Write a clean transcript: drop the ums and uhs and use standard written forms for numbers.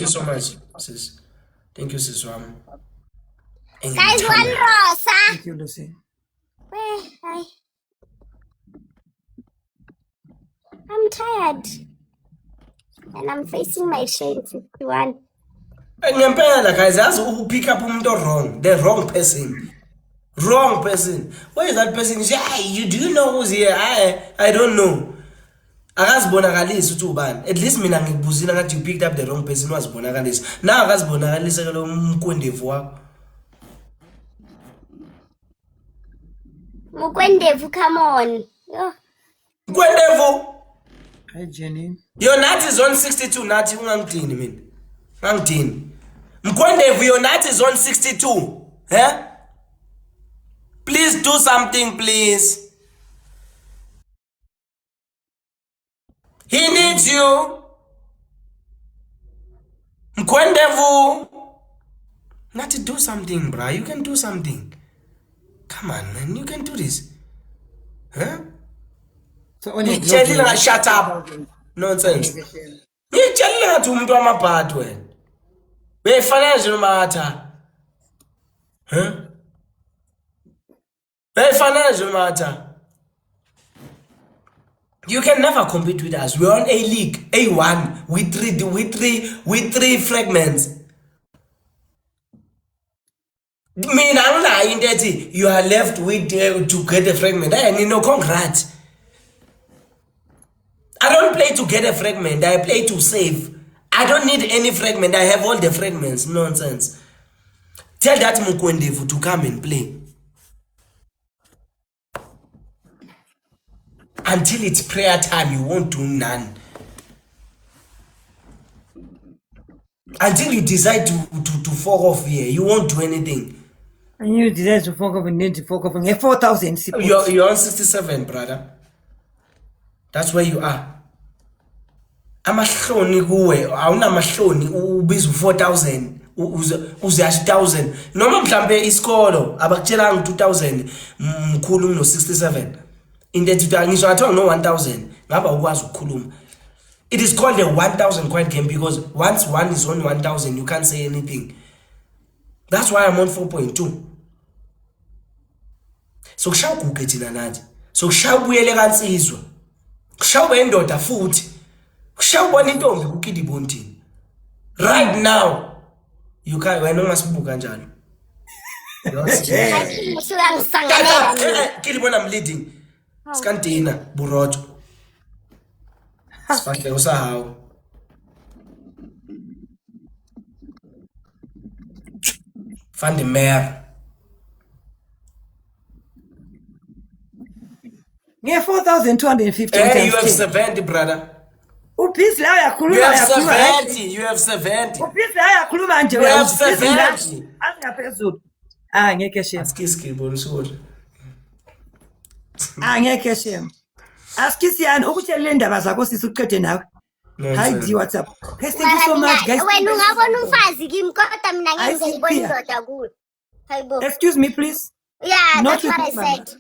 you so much, sis. Thank you, sis. Guys, one Rosa. Thank you, Lucy. I'm tired. And I'm facing my shade 51. Ngempela guys, who pick up the wrong person. Wrong person. Where is that person? You say, hey, you do know who's here? I don't know. Akazibonakaliswa uthi ubani. At least mina ngikubuzina ngathi you picked up the wrong person wazibonakalisa. Na akazibonakalisa ke lo mkwendevu wakho. Mukwendevu, come on. Mkwendevu. Hi, Jenny. Your nut is on 62, nathi ungangidini mina. Ngangidini. Mkwendevu, your nut is on 62. Eh? Please do something, please. He needs you. Mkwendevu. Not to do something, bruh. You can do something. Come on, man. You can do this. Huh? So only Shut up. Nonsense. Ngitshela ngathi umuntu wamabhadi wena. Beyifana nje nomatha. Huh? Beyifana nje nomatha. You can never compete with us. We're on A League, A1, with three fragments. Mina anginayo into ethi you are left with to get a fragment. No, congrats. I don't play to get a fragment. I play to save. I don't need any fragment. I have all the fragments. Nonsense. Tell that Mukwendevu to come and play. Until it's prayer time, you won't do none. Until you decide to fuck off here, you won't do anything. And you decide to fuck off and need to fuck off and get 4,000. You're on 67, brother. That's where you are. Amahloni kuwe, awunamahloni ubiza 4,000, uze 1,000. Noma mhlambe isikolo abakutshelanga 2,000 mkhulu no 67. In the tutor, ngisho athiwa no 1,000 ngaba ukwazi ukukhuluma. It is called a 1,000 coin game because once one is on 1,000 you can't say anything. That's why I'm on 4.2. So kushawuguge thina nathi. So kushawubuyele kansizwa. Kushawube indoda futhi. Kushawubona intombi kuKidibondini. Right now you can't wena ungasibuka njalo. Kidibona I'm leading. Skandina Buroto. Sifake usahawu. Van der Meer. Nge 4,250. Hey, you have 70, brother. Upisi la yakhuluma. You have 70. You have 70. Upisi la yakhuluma nje. You have 70. Angaphezulu. Ngeke shem. Askiski bonusuri. Ngeke shem. Askisiyani ukutshela indaba zakho sisuqede nawe. Hi D, what's up? Thank you so much guys. Wena ungabona umfazi kimi kodwa mina ngeke ngibone indoda kuwe. Hayibo. Excuse me please. Yeah, that's what I said.